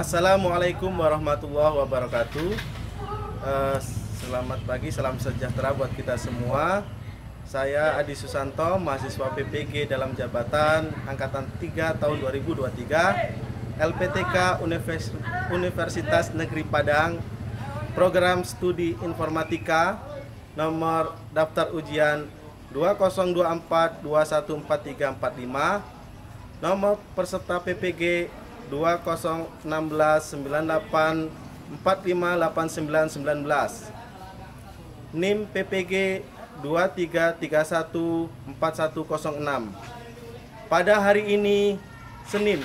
Assalamualaikum warahmatullahi wabarakatuh. Selamat pagi, salam sejahtera buat kita semua. Saya Adi Susanto, mahasiswa PPG dalam jabatan Angkatan 3 tahun 2023, LPTK Universitas Negeri Padang, program studi informatika, nomor daftar ujian 2024214345, nomor peserta PPG 201698458919, NIM PPG 23314106. Pada hari ini, Senin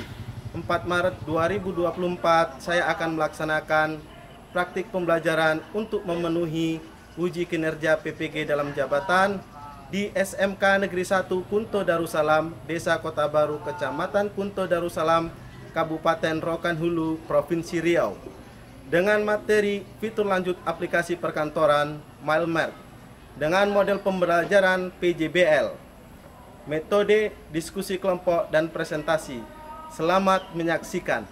4 Maret 2024, saya akan melaksanakan praktik pembelajaran untuk memenuhi uji kinerja PPG dalam jabatan di SMK Negeri 1 Kunto Darussalam, Desa Kota Baru, Kecamatan Kunto Darussalam, Kabupaten Rokan Hulu, Provinsi Riau, dengan materi fitur lanjut aplikasi perkantoran Mailmerk dengan model pembelajaran PJBL, metode diskusi kelompok dan presentasi. Selamat menyaksikan.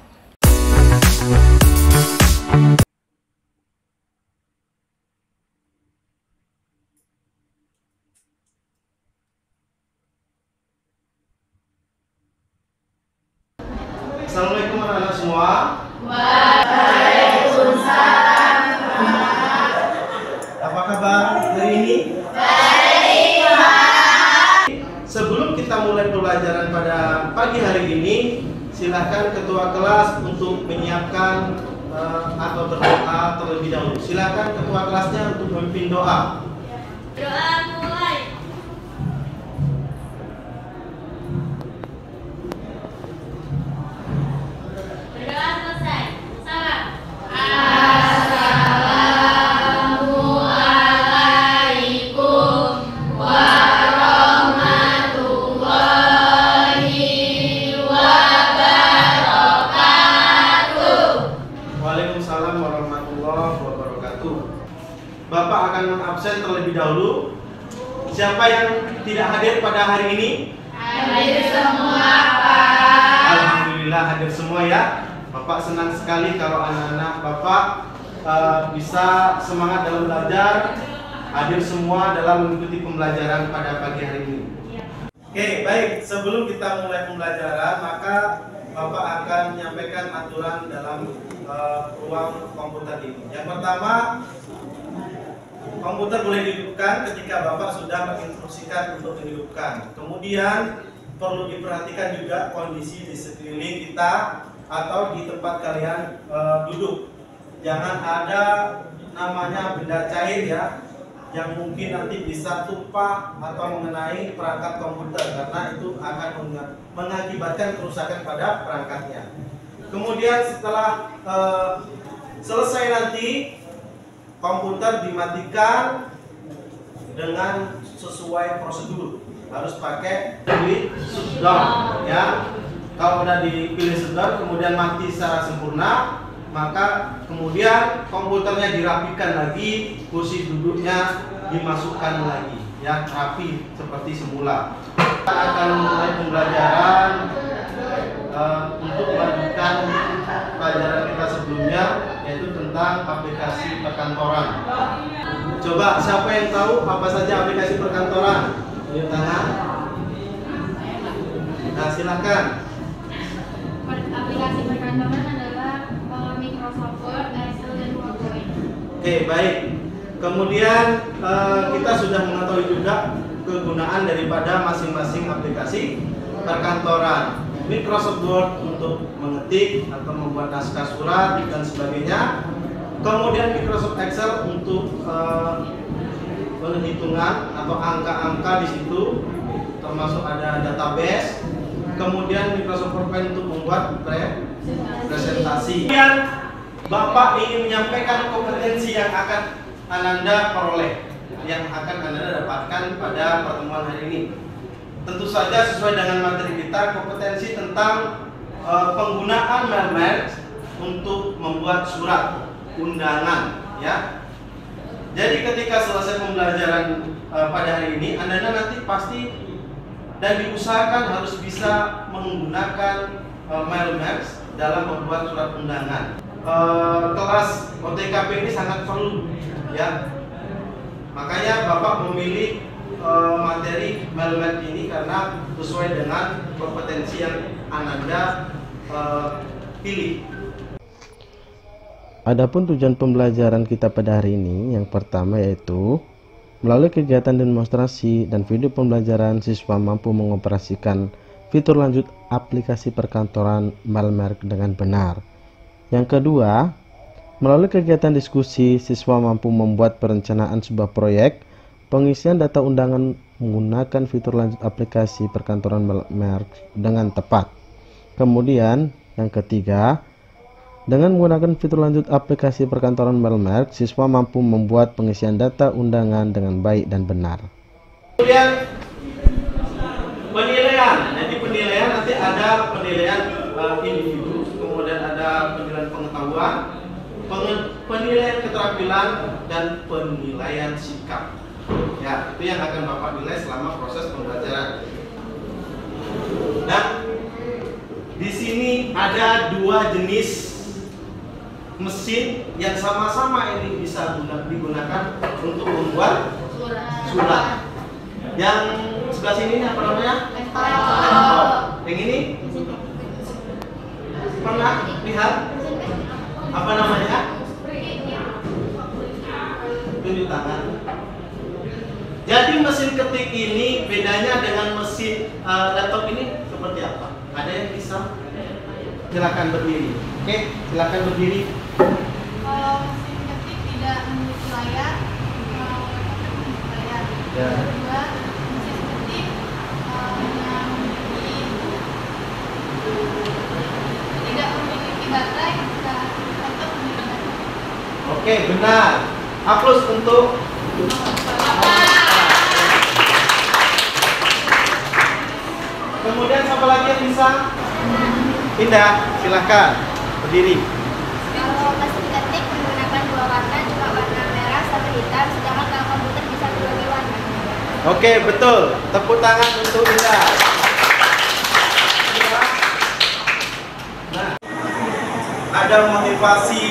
Assalamualaikum anak-anak semua. Waalaikumsalam. Apa kabar hari ini? Baik, Pak. Sebelum kita mulai pembelajaran pada pagi hari ini, silakan ketua kelas untuk menyiapkan atau berdoa terlebih dahulu. Silakan ketua kelasnya untuk memimpin doa. Doa mulai. Berdoa selesai. Salam. Assalamualaikum warahmatullahi wabarakatuh. Waalaikumsalam warahmatullahi wabarakatuh. Bapak akan mengabsen terlebih dahulu. Siapa yang tidak hadir pada hari ini? Hadir semua, Pak. Alhamdulillah hadir semua ya. Bapak senang sekali kalau anak-anak Bapak bisa semangat dalam belajar, hadir semua dalam mengikuti pembelajaran pada pagi hari ini. Oke, baik. Sebelum kita mulai pembelajaran, maka Bapak akan menyampaikan aturan dalam ruang komputer ini. Yang pertama, komputer boleh dihidupkan ketika Bapak sudah menginstruksikan untuk dihidupkan. Kemudian perlu diperhatikan juga kondisi di sekeliling kita atau di tempat kalian duduk. Jangan ada namanya benda cair ya, yang mungkin nanti bisa tumpah atau mengenai perangkat komputer, karena itu akan mengakibatkan kerusakan pada perangkatnya. Kemudian setelah selesai nanti, komputer dimatikan dengan sesuai prosedur. Harus pakai pilih shutdown ya. Kalau udah dipilih shutdown kemudian mati secara sempurna, maka kemudian komputernya dirapikan lagi, kursi duduknya dimasukkan lagi ya, rapi seperti semula. Kita akan mulai pembelajaran untuk melanjutkan pelajaran kita sebelumnya, yaitu tentang aplikasi perkantoran. Coba siapa yang tahu apa saja aplikasi perkantoran? Tunjuk tangan. Nah, silakan. Aplikasi perkantoran adalah Microsoft Word, Excel, dan PowerPoint. Oke, baik. Kemudian kita sudah mengetahui juga kegunaan daripada masing-masing aplikasi perkantoran. Microsoft Word untuk mengetik atau membuat naskah surat dan sebagainya. Kemudian Microsoft Excel untuk penghitungan atau angka-angka di situ, termasuk ada database. Kemudian Microsoft PowerPoint untuk membuat presentasi. Kemudian Bapak ingin menyampaikan kompetensi yang akan Anda peroleh, yang akan Anda dapatkan pada pertemuan hari ini. Tentu saja sesuai dengan materi kita, kompetensi tentang penggunaan Mailmerk untuk membuat surat undangan ya. Jadi ketika selesai pembelajaran pada hari ini, Anda nanti pasti dan diusahakan harus bisa menggunakan Mailmerk dalam membuat surat undangan. Kelas OTKP ini sangat perlu, ya. Makanya Bapak memilih materi Melmed ini karena sesuai dengan kompetensi yang Ananda pilih. Adapun tujuan pembelajaran kita pada hari ini, yang pertama yaitu melalui kegiatan demonstrasi dan video pembelajaran, siswa mampu mengoperasikan fitur lanjut aplikasi perkantoran Melmed dengan benar. Yang kedua, melalui kegiatan diskusi, siswa mampu membuat perencanaan sebuah proyek pengisian data undangan menggunakan fitur lanjut aplikasi perkantoran Melmed dengan tepat. Kemudian, yang ketiga, dengan menggunakan fitur lanjut aplikasi perkantoran Melmed, siswa mampu membuat pengisian data undangan dengan baik dan benar. Kemudian penilaian. Jadi penilaian nanti ada penilaian individu, kemudian ada penilaian pengetahuan, penilaian keterampilan, dan penilaian sikap. Ya, itu yang akan Bapak nilai selama proses pembelajaran. Nah, di sini ada dua jenis mesin yang sama-sama ini bisa digunakan untuk membuat surat. Yang sebelah sini ini apa namanya? Laptop. Yang ini pernah lihat? Apa namanya? Tunjuk tangan. Jadi mesin ketik ini bedanya dengan mesin laptop ini seperti apa? Ada yang bisa? Silakan berdiri. Oke, silakan berdiri. Kalau mesin ketik tidak memiliki layar, kalau laptop memiliki layar. Ya. Kedua, mesin ketik yang tidak memiliki baterai, dan laptop memiliki baterai. Oke, benar. Aplaus untuk Kemudian siapa lagi yang bisa? Indah, silahkan berdiri. Kalau mesin ketik menggunakan dua warna, cuma warna merah sama hitam, sedangkan kalau komputer bisa berbagai warna. Oke, betul. Tepuk tangan untuk Indah. Nah, ada motivasi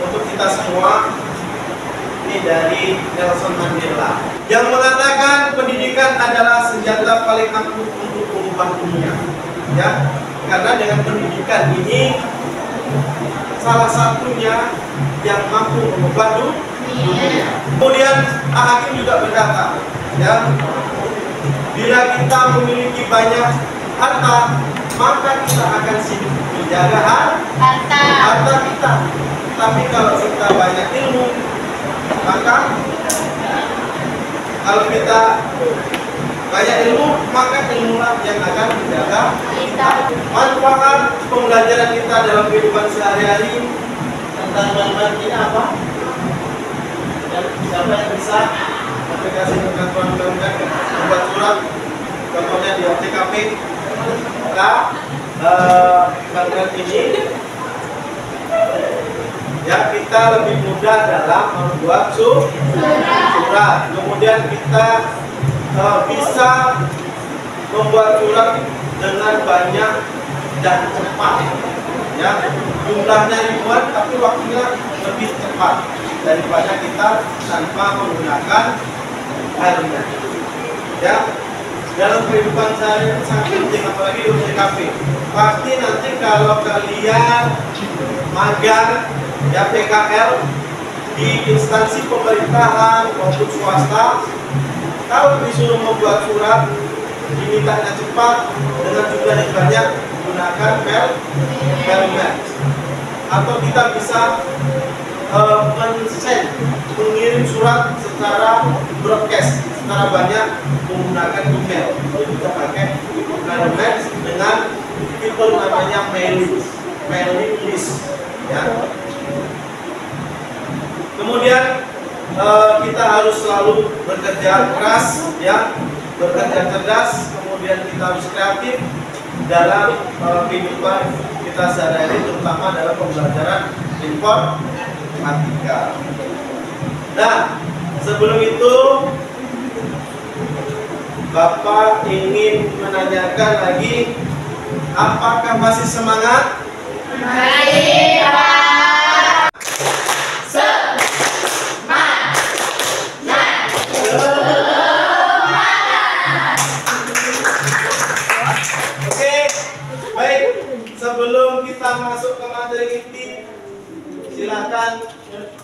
untuk kita semua ini dari Nelson Mandela yang mengatakan pendidikan adalah senjata paling ampuh untuk mengubah dunia. Ya, karena dengan pendidikan ini salah satunya yang mampu mengubah dunia. Kemudian Hakim juga berkata, ya, bila kita memiliki banyak harta, maka kita akan sibuk menjaga harta kita. Tapi kalau kita banyak ilmu, maka kalau kita banyak ilmu, maka ilmulah yang akan menjaga kita. Manfaat pembelajaran kita dalam kehidupan sehari-hari tentang Melmed ini apa? Siapa yang bisa aplikasi perkantoran Melmed membuat surat, contohnya di OTKP? Maka Melmed ini ya kita lebih mudah dalam membuat surat. Kemudian kita bisa membuat surat dengan banyak dan cepat. Ya, jumlahnya ribuan tapi waktunya lebih cepat daripada kita tanpa menggunakan airnya. Ya, dalam kehidupan sehari-hari sangat penting, apalagi di OTKP. Pasti nanti kalau kalian magang ya PKL di instansi pemerintahan maupun swasta, kalau disuruh membuat surat dimintanya cepat dengan jumlah yang banyak, gunakan Melmed. Atau kita bisa mengirim surat secara broadcast secara banyak menggunakan email. Jadi kita pakai Melmed dengan fitur namanya mailing list. Ya. Kemudian kita harus selalu bekerja keras, ya, bekerja cerdas. Kemudian kita harus kreatif dalam kehidupan kita sehari-hari, terutama dalam pembelajaran informatika. Nah, sebelum itu Bapak ingin menanyakan lagi, apakah masih semangat? Oke, baik. Sebelum kita masuk ke materi inti, silakan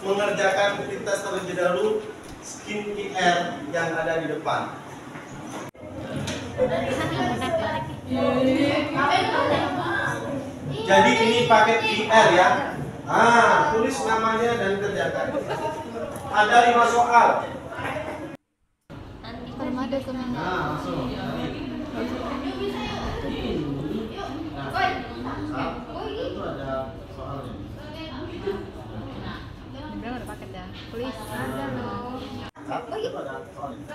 mengerjakan aktivitas terlebih dahulu skincare yang ada di depan. Jadi ini paket QR ya. Tulis namanya dan kerjakan. Ada 5 soal. Permada kemana? Langsung. Itu ada soalnya. Udah ada paket dah. Tulis ada loh. Itu ada soalnya.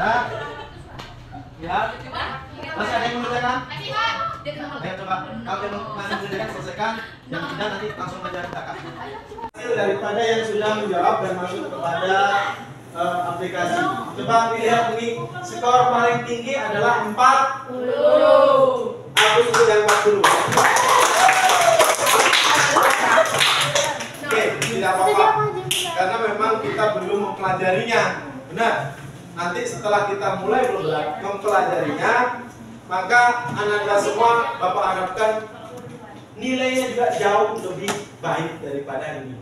Nah, ya, masih ada yang mengerjakan? Ayo coba, kalau yang masih mengerjakan selesaikan, yang tidak nanti langsung aja kita kasih. Hasil daripada yang sudah menjawab dan masuk kepada aplikasi. Coba lihat ini, skor paling tinggi adalah 40. Aku sebut yang 40. Oke, tidak apa-apa. Karena memang kita belum mempelajarinya. Benar. Nanti setelah kita mulai mempelajarinya, maka Anda semua Bapak harapkan nilainya juga jauh lebih baik daripada ini.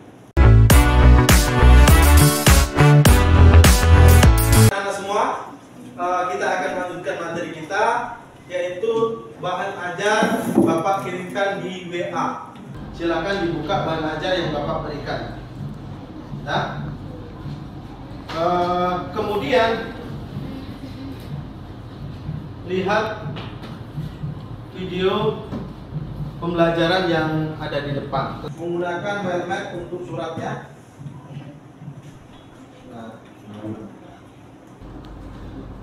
Anda semua, kita akan lanjutkan materi kita, yaitu bahan ajar Bapak kirimkan di WA. Silakan dibuka bahan ajar yang Bapak berikan. Nah, kemudian lihat video pembelajaran yang ada di depan. Menggunakan Word untuk suratnya.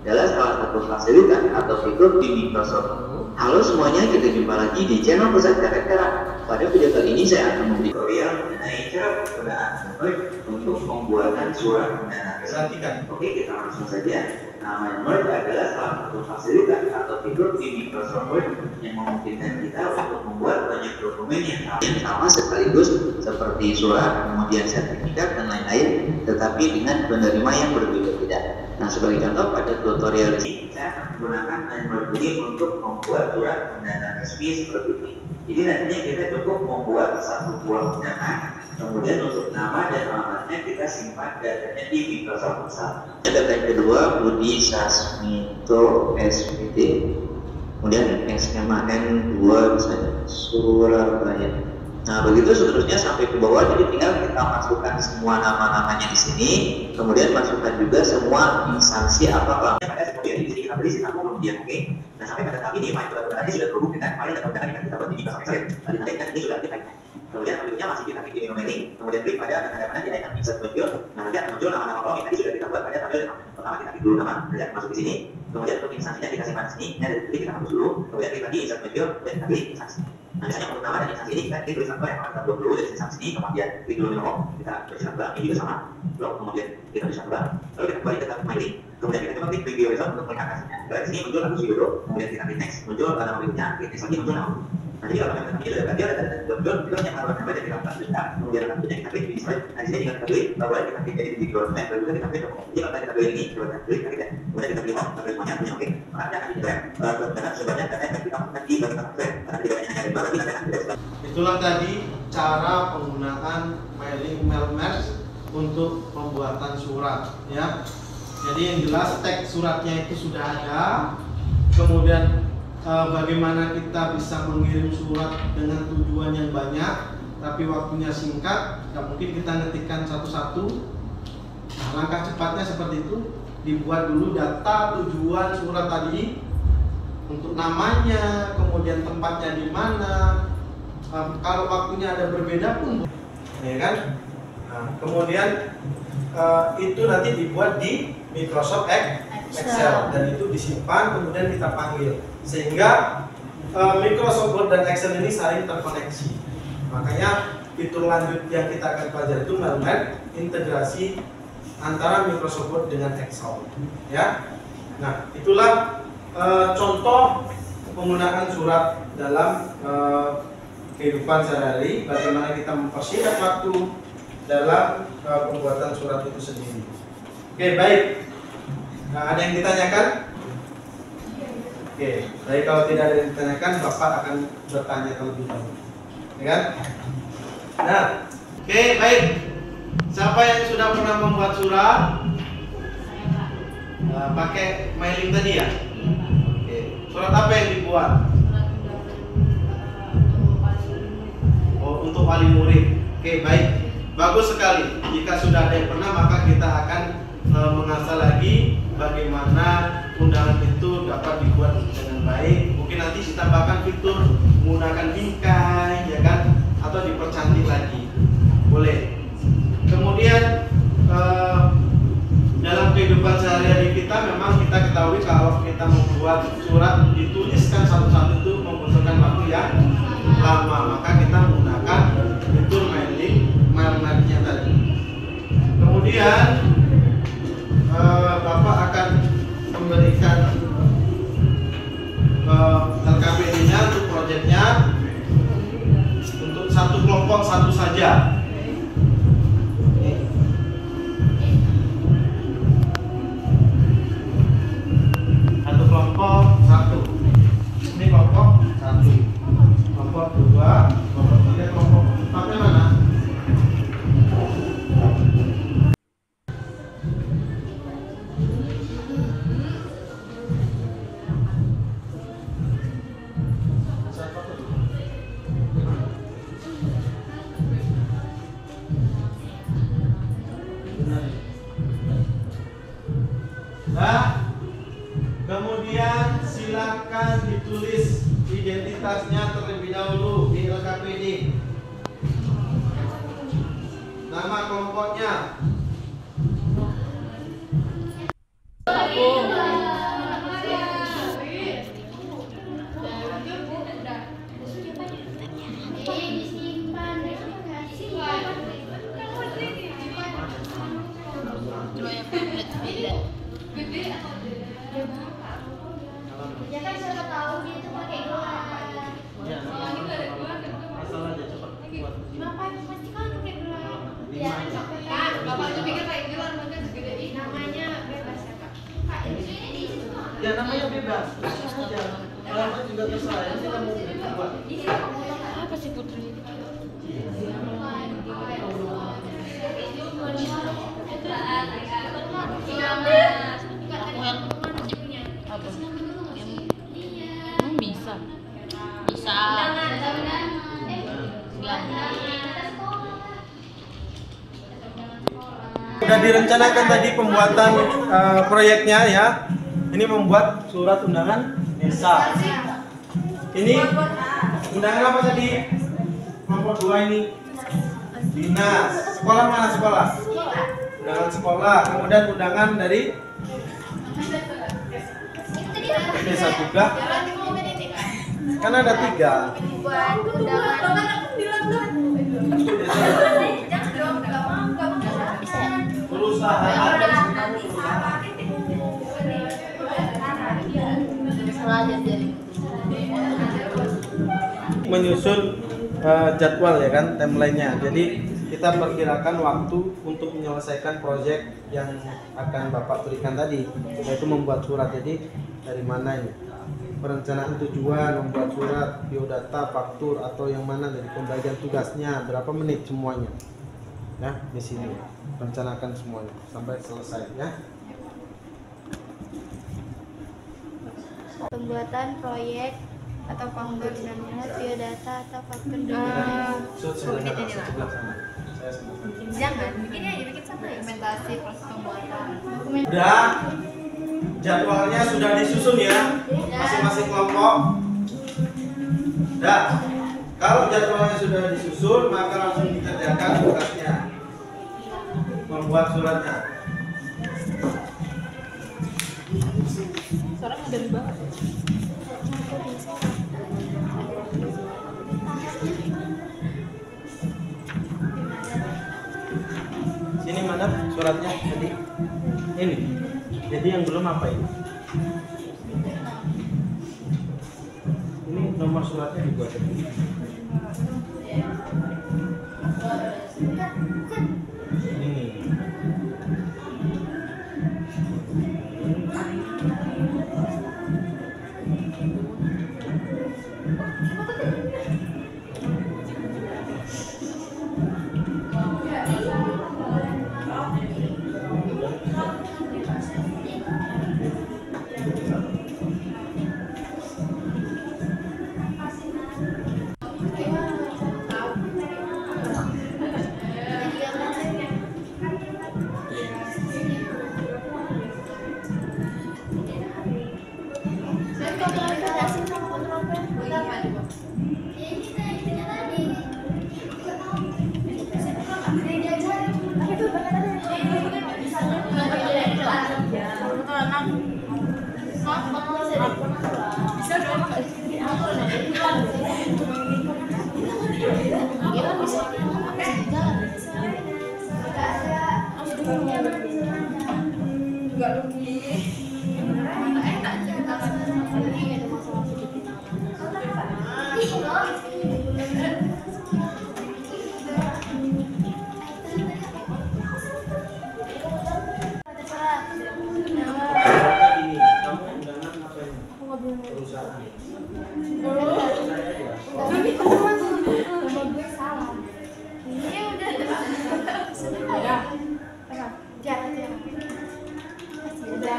Adalah salah satu fasilitas atau fitur di Microsoft. Halo semuanya, kita jumpa lagi di channel Pusat Karakter. Pada video kali ini saya akan memberi tutorial mengenai cara penggunaan Word untuk pembuatan surat dan Perhatikan. Oke, kita langsung saja. Nama Word adalah salah satu fasilitas atau fitur di Microsoft Word yang memungkinkan kita untuk membuat banyak dokumen yang sama sekaligus seperti surat, kemudian sertifikat dan lain-lain, tetapi dengan penerima yang berbeda-beda. Nah, sebagai contoh pada tutorial ini saya akan menggunakan Word ini untuk membuat surat undangan resmi seperti ini. Jadi nantinya kita cukup membuat satu buah undangan, kemudian untuk nama dan alamatnya kita simpan datanya di Microsoft Excel. Data yang kedua Budi Sasmito SPD, kemudian skema N2 misalnya Surabaya. Nah, begitu seterusnya sampai ke bawah, jadi tinggal kita masukkan semua nama-namanya di sini, kemudian masukkan juga semua instansi apa-apa. Pada kemudian di sini kita beri sitam kemudian oke. Nah, sampai pada tahap ini file data sudah terhubung dengan file data yang kita buat di Microsoft Excel. Tadi ini sudah kita. Kemudian berikutnya masih kita klik ini, kemudian klik pada tanda-tanda di icon insert muncul. Nah, nanti akan muncul nama-nama kolom yang tadi sudah kita buat pada tabel pertama. Kita klik dulu nama, kemudian masuk di sini. Kemudian untuk instansinya kita simpan di sini. Ini ada klik kita hapus dulu. Kemudian klik lagi insert muncul, kemudian kita klik instansi. Nah, misalnya untuk nama dan instansi ini kita klik tulis apa yang akan kita blok dulu dari instansi ini, kemudian klik dulu menu kita tulis apa, ini juga sama blok, kemudian kita tulis apa, lalu kita kembali ke tab my link, kemudian kita coba klik preview result untuk melihat hasilnya. Dari sini muncul Agus Widodo, kemudian kita klik next, muncul nama berikutnya, klik next lagi muncul nama. Nah, jadi kalau kita klik ada blok yang harus sampai dari kata sebentar, kemudian lanjutnya kita klik di slide. Nah, di sini tinggal kita klik, bahwa kita klik jadi di document, lalu kita klik dokumen. Jadi kalau kita klik ini, kita klik kita kemudian kita klik home, semuanya punya oke. Maka akan di-drag dengan sebanyak data yang kita masukkan di bagian atas karena tidak banyak yang ada di kita akan di-drag. Itulah tadi cara penggunaan mailing mail merge untuk pembuatan surat ya. Jadi yang jelas teks suratnya itu sudah ada. Kemudian bagaimana kita bisa mengirim surat dengan tujuan yang banyak tapi waktunya singkat, nggak mungkin kita ngetikkan satu-satu. Nah, langkah cepatnya seperti itu, dibuat dulu data tujuan surat tadi untuk namanya, kemudian tempatnya di mana. Kalau waktunya ada berbeda pun, ya kan? Nah, kemudian itu nanti dibuat di Microsoft Excel dan itu disimpan, kemudian kita panggil sehingga Microsoft Word dan Excel ini saling terkoneksi. Makanya fitur lanjut yang kita akan pelajari itu melakukan integrasi antara Microsoft Word dengan Excel, ya. Nah, itulah contoh penggunaan surat dalam kehidupan sehari-hari, bagaimana kita mempersingkat waktu dalam pembuatan surat itu sendiri. Oke, baik. Nah, ada yang ditanyakan? Oke, baik, kalau tidak ada yang ditanyakan, Bapak akan bertanya terlebih dahulu, ya kan? Nah, oke, baik. Siapa yang sudah pernah membuat surat? Pakai mailing tadi ya? Oke. Surat apa yang dibuat? Oh, untuk wali murid. Oke, baik. Bagus sekali. Jika sudah ada yang pernah, maka kita akan mengasah lagi bagaimana undangan itu dapat dibuat dengan baik. Mungkin nanti ditambahkan fitur menggunakan bingkai, ya kan? Atau dipercantik lagi. Boleh. Kemudian dalam kehidupan sehari-hari kita memang kita ketahui kalau kita membuat surat dituliskan satu-satu itu membutuhkan waktu yang lama, maka kita menggunakan fitur mailing-nya tadi. Kemudian Bapak akan memberikan LKPD-nya untuk proyeknya untuk satu kelompok satu saja. Kelompok 1. Ini kelompok 1. Kelompok 2, kelompok 3, kelompok 4 mana? Nah, kemudian silakan ditulis identitasnya terlebih dahulu di LKPD. Nama kelompoknya. Ya kan siapa tahu dia itu pakai gelang. Ya, asal aja cepat buat. Bapak pasti kan pakai gelang. Ya, Kan, Bapak aja pikir kayak gelar maka segede ini. namanya bebas ya Kak. Kak, ini di situ Kak. Ya, namanya bebas. Terus saja. Alamat juga terserah. Yang kita mau buat. Di sini kamu Apa sih Putri? Bisa. Bisa. Sudah direncanakan tadi pembuatan proyeknya ya. Ini membuat surat undangan desa. Ini undangan apa tadi? Kelompok 2 ini dinas. Sekolah mana sekolah? Undangan sekolah. Kemudian undangan dari desa juga. Kan ada 3. buat undangan. Perusahaan menyusun jadwal ya kan, timelinenya. Jadi kita perkirakan waktu untuk menyelesaikan proyek yang akan Bapak berikan tadi, yaitu membuat surat. Jadi dari mana ini? Perencanaan tujuan, membuat surat, biodata, faktur, atau yang mana dari pembagian tugasnya, berapa menit semuanya. Ya, di sini rencanakan semuanya sampai selesai ya. Pembuatan proyek atau pembangunannya biodata atau faktur Jangan, bikinnya aja bikin sama dokumentasi proses pembuatan. Udah, jadwalnya sudah disusun ya, masing-masing kelompok. Udah, kalau jadwalnya sudah disusun, maka langsung dikerjakan tugasnya, membuat suratnya. Sekarang udah dibahas. Sini mana? suratnya tadi? Ini. Jadi yang belum apa ini? Ini nomor suratnya dibuat ini.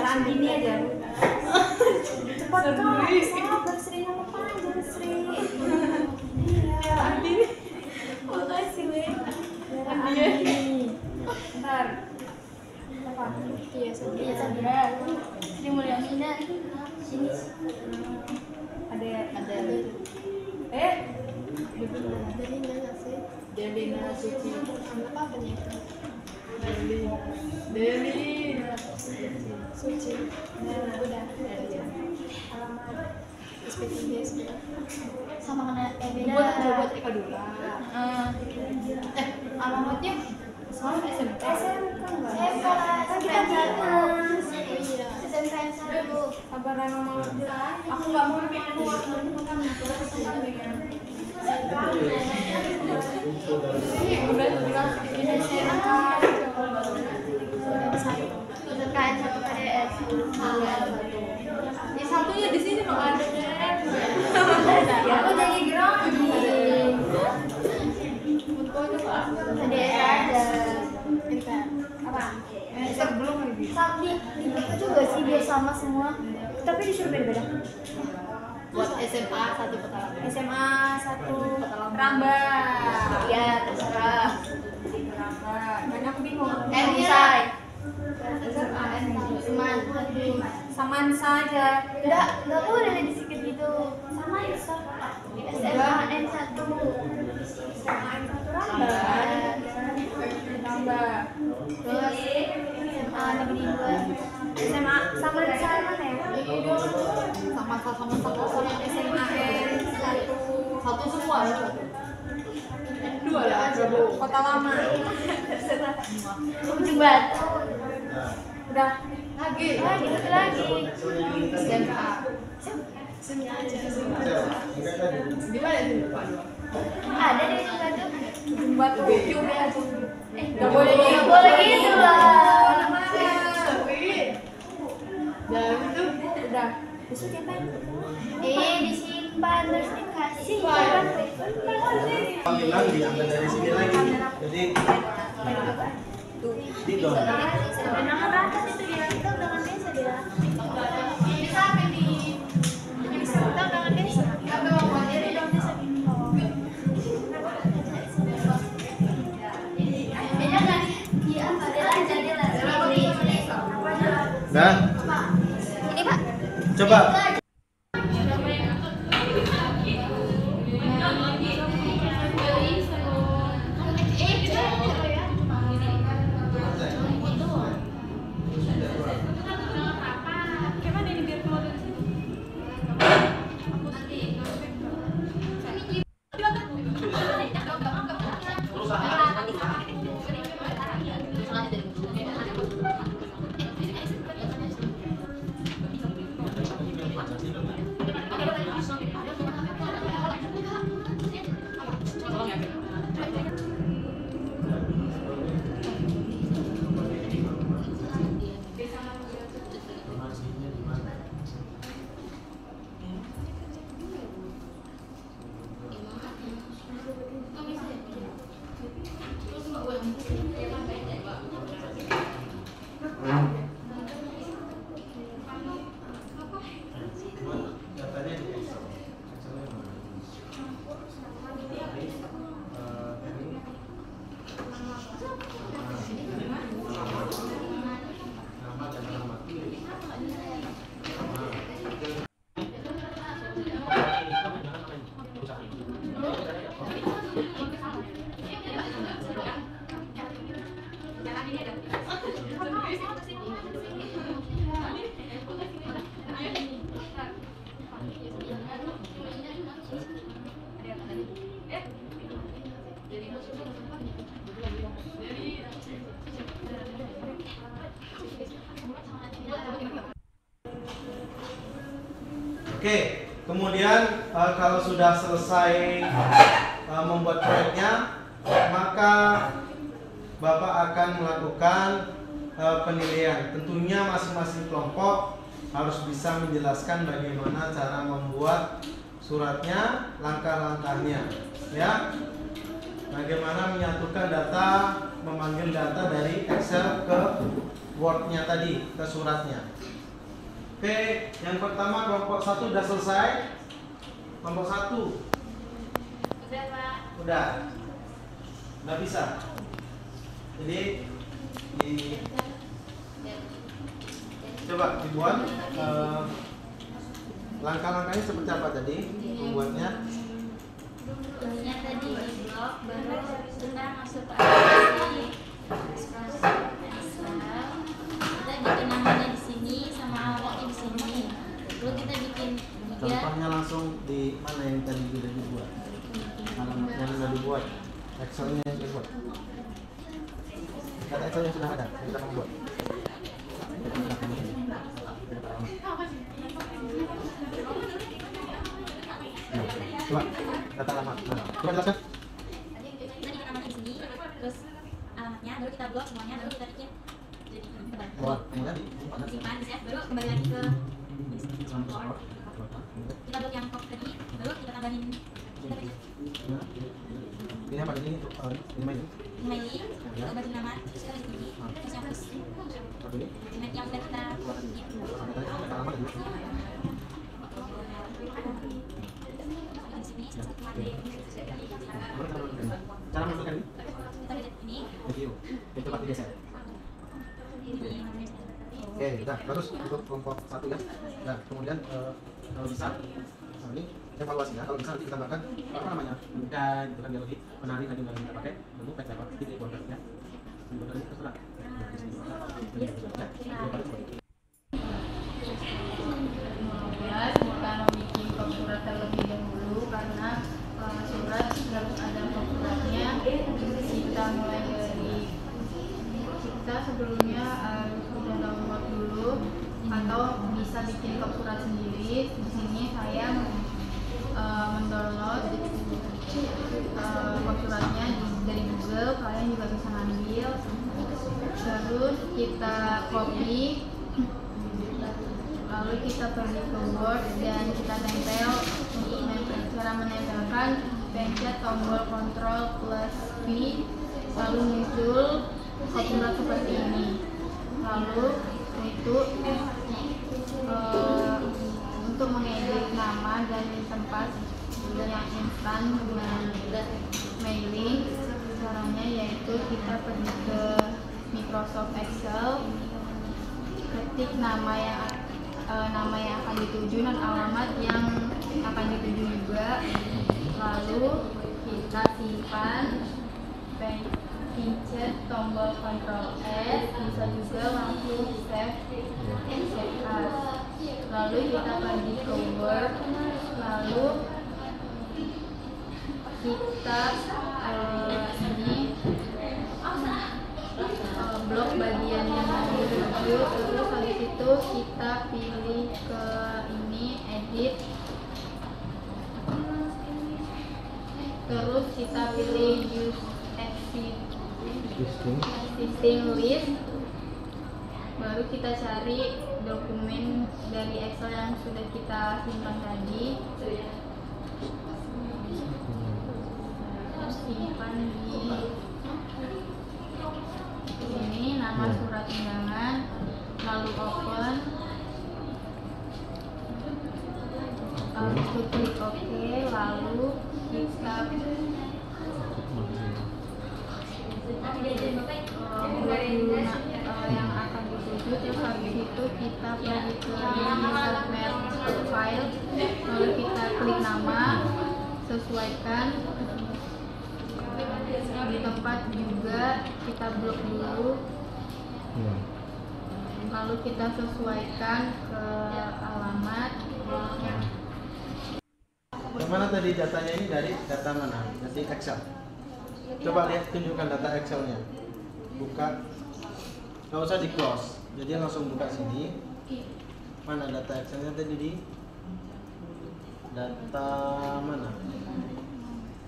Andini aja. Cepat kak, sabar Sri, nama panjang Sri. Iya, Andini. Makasih weh. Andini. Bentar. Apa? Iya, Sandra. Sri Mulyamina. Sini. Ada. Delina nggak sih? Delina Suci. Apa nih? Deli Suci. Nah, udah. Alamat SPTB sama kena beda. Buat Eka dulu. Alamatnya sama SMK. SMK kan kita jalan. SMK yang satu. Kabaran nomor jelas. Aku nggak mau pindah terkait satu KDS. Yang satunya di sini loh ada. Aku jadi grogi. KDS ada. Apa? Sebelum lagi. Tapi di buku juga sih dia sama semua. Tapi disuruh beda-beda. Buat SMA 1 Petalama. SMA 1 Petalama. Ramba. Iya, terserah. Ramba. Banyak bingung. N-nya. Saman saja. Enggak boleh disikat gitu. Sama bisa. SMA N1. SMA N1 Ramba. Ramba. Terus SMA Negeri 2. SMA sama mana ya? Sama SMA N1 satu semua. Dua lah, Kota Lama. Ujung Batu. Udah lagi. SMA. Di mana sih? Ada di Ujung Batu. Nggak boleh gitu lah. Dan itu udah besok diapain? Disimpan terus dikasih. Bilang diambil dari sini lagi. Jadi di dong. Nama rata itu dia. Kita undangan desa dia. Bisa apa di? Bisa kita undangan desa. Apa mau jadi dong desa? Beda kan? Iya, jadi lah. Dah. Ini Pak. Coba. Oke, kemudian kalau sudah selesai membuat proyeknya, maka Bapak akan melakukan penilaian. Tentunya masing-masing kelompok harus bisa menjelaskan bagaimana cara membuat suratnya, langkah-langkahnya, ya. Bagaimana menyatukan data, memanggil data dari Excel ke Word-nya tadi, ke suratnya. Oke, yang pertama kelompok 1 udah selesai. Kelompok 1 Udah, Pak. udah bisa. Jadi coba dibuat langkah-langkahnya seperti apa tadi membuatnya. Terusnya tadi di blok, baru kita masuk ke aplikasi. Kita bikin namanya di sini sama awalnya di sini. Lalu kita bikin tiga. Contohnya langsung di mana yang tadi sudah dibuat? Yang sudah dibuat, Excelnya yang dibuat. Data Excel yang sudah ada, yang kita membuat. Coba data lama. Coba jelaskan. Tadi kita bikin namanya di sini, terus alamatnya, baru kita blok semuanya, baru kita bikin jadi Buat kemudian simpan, di save, baru kembali lagi ke kita blok yang top tadi, baru kita tambahin ini apa ini untuk ini mailing, kita bagi nama, terus kita di sini, terus yang plus yang sudah kita data lama tadi. di sini, Cara masukkan ini kita lihat ini, video, itu tempat digeser. Oke, udah bagus untuk kelompok 1 ya. Nah, kemudian kalau bisa ini evaluasinya, kalau bisa nanti kita tambahkan apa namanya, dan itu kan dia lebih menarik lagi yang kita pakai menu pack dapat di border ya. Di border ini terserah. Kemudian kita membuat kop surat terlebih dahulu karena surat harus ada kop suratnya. Kita mulai dari kita sebelumnya sudah download dulu atau bisa bikin kop surat sendiri. Di sini saya mendownload kop suratnya dari Google. Kalian juga bisa ngambil. Terus kita copy, lalu kita pergi ke Word dan kita tempel. Untuk cara menempelkan, pencet tombol Ctrl plus V, lalu muncul kop surat seperti ini. Lalu itu untuk mengedit nama dan tempat yang instan dengan mailing, caranya yaitu kita pergi ke Microsoft Excel, ketik nama yang akan dituju dan alamat yang akan dituju juga, lalu kita simpan, pencet tombol Ctrl S, bisa juga langsung save as. Lalu kita pergi ke Word, lalu kita ini blok bagian yang dituju, terus habis itu kita pilih ke ini edit, terus kita pilih use existing list, baru kita cari dokumen dari Excel yang sudah kita simpan tadi, simpan di ini nama surat undangan, lalu open, lalu klik OK, lalu kita yang akan dituju, terus habis itu kita pergi ke submit file, lalu kita klik nama, sesuaikan. Di tempat juga kita blok dulu, lalu kita sesuaikan ke alamat. Bagaimana tadi datanya ini dari data mana? Dari Excel. Coba lihat, tunjukkan data Excelnya. Buka, nggak usah di close, jadi langsung buka sini. Mana data Excelnya tadi di Data mana?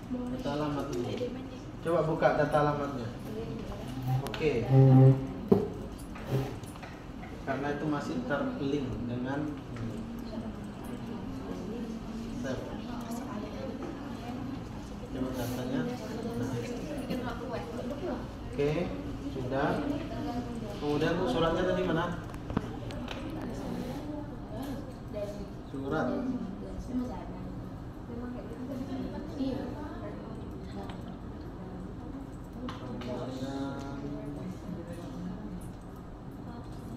Data alamat ini. Coba buka data alamatnya. Oke. Karena itu masih terlink dengan save. Coba datanya. Oke, sudah. Kemudian suratnya tadi mana? Surat.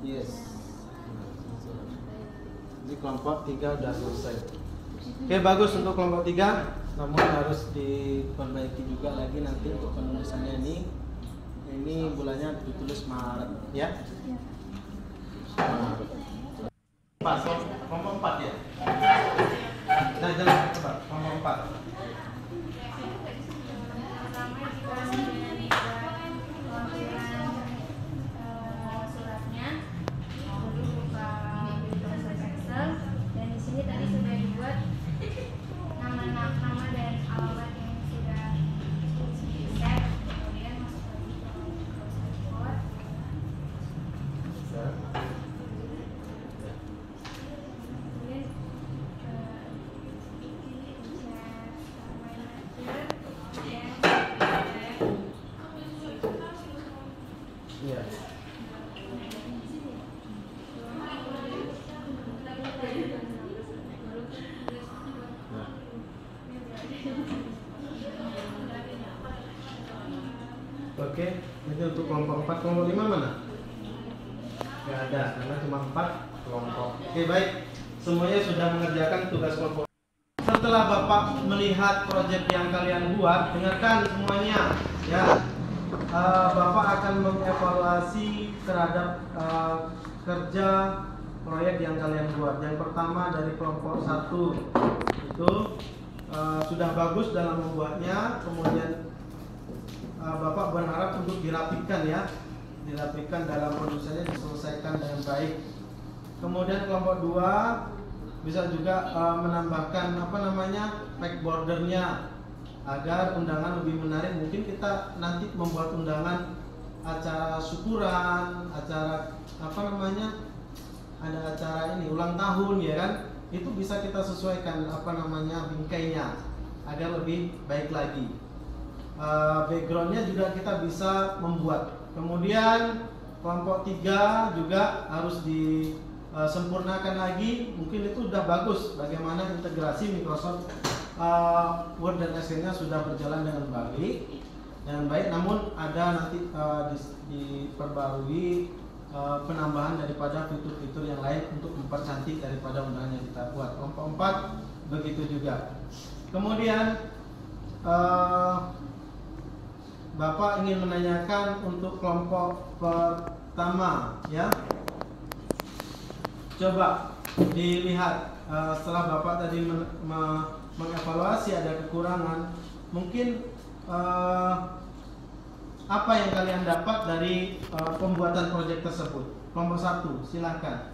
Yes. Jadi kelompok 3 sudah selesai. Oke, bagus untuk kelompok 3. Namun harus diperbaiki juga lagi nanti untuk penulisannya ini. Ini bulannya ditulis Maret, ya? Maret. Kelompok 4 ya? Nah, jalan cepat. Kelompok 4. Oke, itu untuk kelompok 4. Kelompok 5 mana? Gak ada, karena cuma 4 kelompok. Oke, baik. Semuanya sudah mengerjakan tugas kelompok. Setelah Bapak melihat proyek yang kalian buat, dengarkan semuanya, ya. Bapak akan mengevaluasi terhadap kerja proyek yang kalian buat. Yang pertama dari kelompok 1 itu sudah bagus dalam membuatnya. Kemudian Bapak berharap untuk dirapikan, ya, dirapikan dalam penulisannya, diselesaikan dengan baik. Kemudian kelompok 2 bisa juga menambahkan back bordernya agar undangan lebih menarik. Mungkin kita nanti membuat undangan acara syukuran, acara ada acara ini ulang tahun, ya kan? Itu bisa kita sesuaikan bingkainya agar lebih baik lagi. Backgroundnya juga kita bisa membuat. Kemudian kelompok 3 juga harus disempurnakan lagi. Mungkin itu udah bagus bagaimana integrasi Microsoft Word dan Excel-nya sudah berjalan dengan baik, namun ada nanti diperbarui penambahan daripada fitur-fitur yang lain untuk mempercantik daripada undangan yang kita buat. Kelompok 4 begitu juga. Kemudian Bapak ingin menanyakan untuk kelompok pertama, ya. Coba dilihat setelah Bapak tadi mengevaluasi ada kekurangan, mungkin apa yang kalian dapat dari pembuatan proyek tersebut? Kelompok 1, silahkan.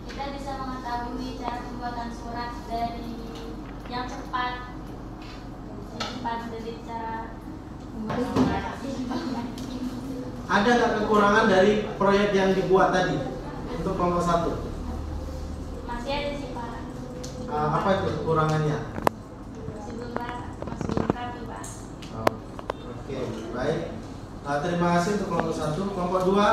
Kita bisa mengetahui cara pembuatan surat dari yang cepat dari cara Ada nggak kekurangan dari proyek yang dibuat tadi untuk kelompok 1? masih ada sih Pak. Apa itu kekurangannya? Masih belum rapi Pak. Oke, baik. Terima kasih untuk kelompok 1. Kelompok 2,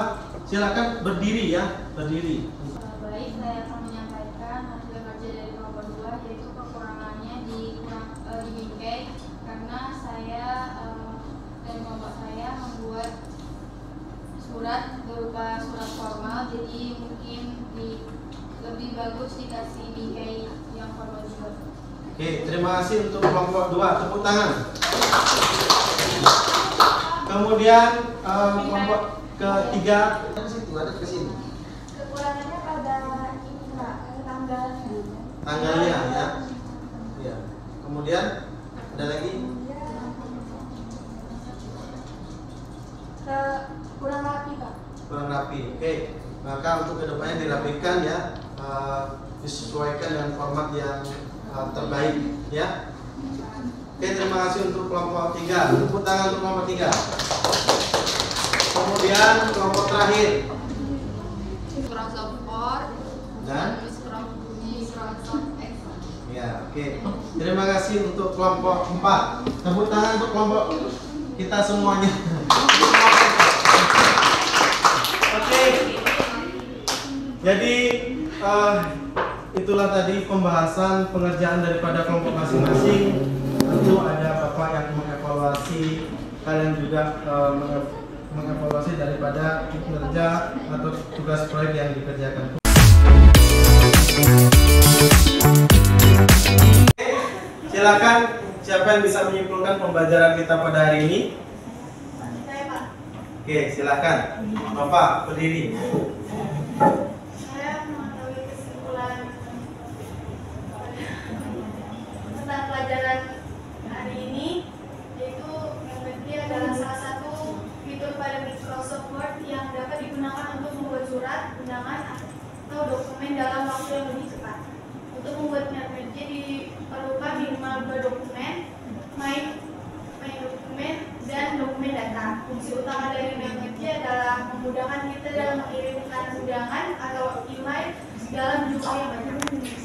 silakan berdiri, ya, berdiri. Baik, saya akan menyampaikan hasil kerja dari kelompok 2, yaitu kekurangannya di bingkai, karena saya dan kelompok saya membuat surat berupa surat formal, jadi mungkin lebih bagus dikasih bingkai yang formal juga. Oke, terima kasih untuk kelompok 2. Tepuk tangan. Kemudian kelompok ketiga ke situ, ada ke sini. Kekurangannya pada ini Pak, Tanggalnya, ya. Iya. Kemudian ada lagi? kurang rapi Pak. Kurang rapi. Oke. Maka untuk kedepannya dirapikan ya, disesuaikan dengan format yang terbaik ya. Oke, terima kasih untuk kelompok 3. Tepuk tangan untuk kelompok 3. Kemudian kelompok terakhir. Microsoft Word Dan Microsoft Excel. ya, oke. Terima kasih untuk kelompok 4. Tepuk tangan untuk kelompok kita semuanya. Oke. Jadi itulah tadi pembahasan pengerjaan daripada kelompok masing-masing. Tentu ada Bapak yang mengevaluasi, kalian juga mengevaluasi daripada kinerja atau tugas proyek yang dikerjakan. Silakan, siapa yang bisa menyimpulkan pembelajaran kita pada hari ini? Oke, silakan. Bapak berdiri. Saya mengetahui kesimpulan tentang pelajaran hari ini, yaitu MVD adalah salah satu fitur pada Microsoft Word yang dapat digunakan untuk membuat surat, undangan, atau dokumen dalam waktu yang lebih cepat. Untuk membuat MVD diperlukan minimal 2 dokumen, My dokumen, dan dokumen data. Fungsi utama dari MVD adalah memudahkan kita dalam mengirimkan undangan atau email dalam jumlah yang banyak.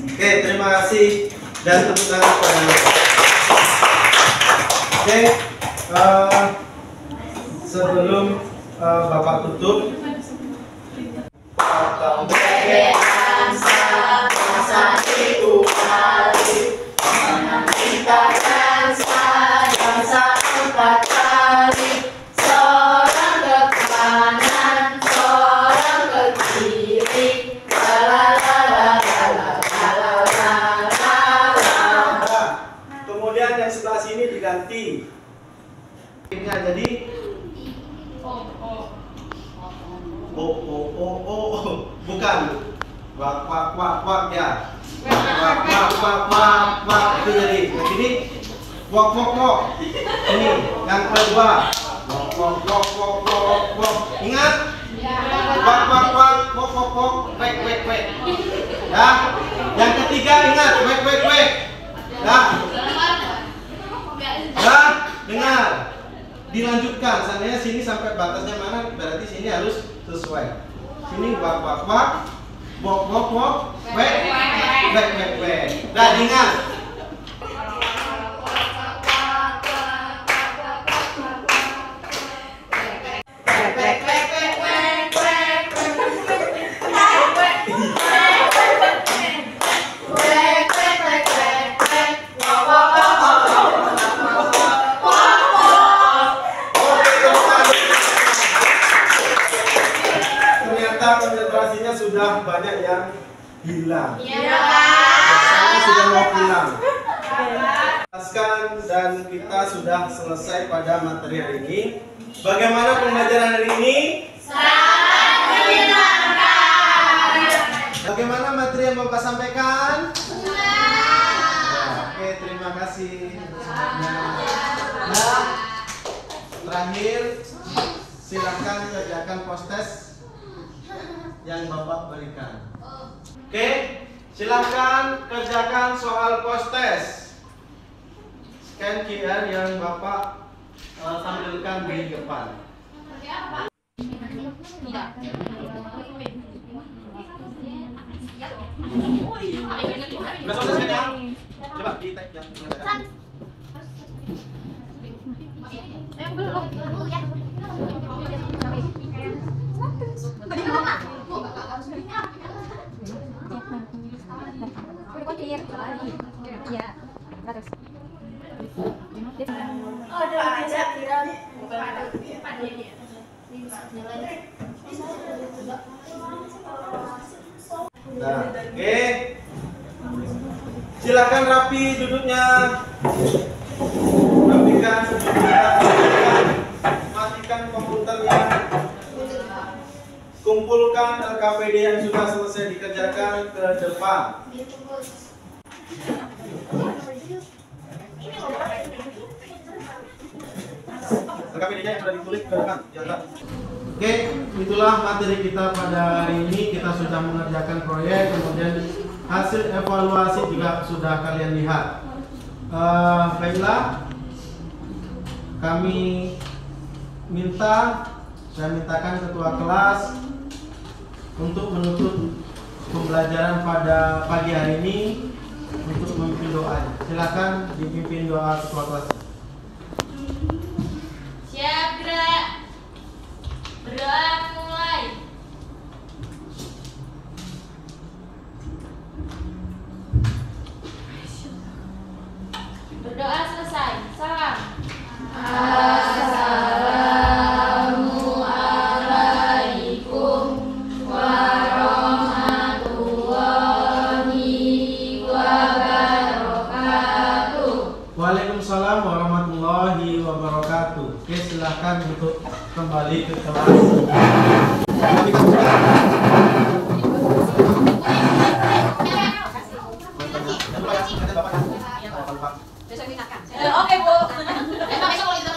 Oke, terima kasih dan tepuk tangan kepada Anda. Oke, sebelum Bapak tutup, kemudian yang sebelah sini diganti. Jadi bukan wak ya. Wak itu jadi. Nah, ini wak. Ini yang kedua. Wak. Ingat? Wak. Wek. Ya. Yang ketiga ingat, wek. Ya. Ya, dengar. Dilanjutkan, seandainya sini sampai batasnya mana, berarti sini harus sesuai. Sini wak, wok, wek. Nah, ingat. Konsentrasinya sudah banyak yang hilang. Biasanya sudah mau pulang. Dan kita sudah selesai pada materi hari ini. Bagaimana pembelajaran hari ini? Sangat menyenangkan. Bagaimana materi yang Bapak sampaikan? Oke, terima kasih semuanya. Nah, terakhir silakan kerjakan post-test yang Bapak berikan. Oke, silakan kerjakan soal post-test. Scan QR yang Bapak tampilkan di depan. Udah selesai scan-nya? Coba di tag yang mengerjakan. Nah, oke. Silakan rapi duduknya. Rapikan duduknya. Matikan komputernya. Kumpulkan LKPD yang sudah selesai dikerjakan ke depan. RKPD-nya yang sudah ditulis ke depan. Oke, itulah materi kita pada hari ini. Kita sudah mengerjakan proyek, kemudian hasil evaluasi juga sudah kalian lihat. Baiklah, kami saya mintakan ketua kelas untuk menutup pembelajaran pada pagi hari ini untuk memimpin doa. Silakan dipimpin doa ketua kelas. Siap, gerak. Berdoa mulai. Berdoa selesai. Salam. Assalamualaikum warahmatullahi wabarakatuh. Waalaikumsalam warahmatullahi wabarakatuh. Oke, silakan untuk kembali ke kelas. Oke, Bu. Besok kalau kita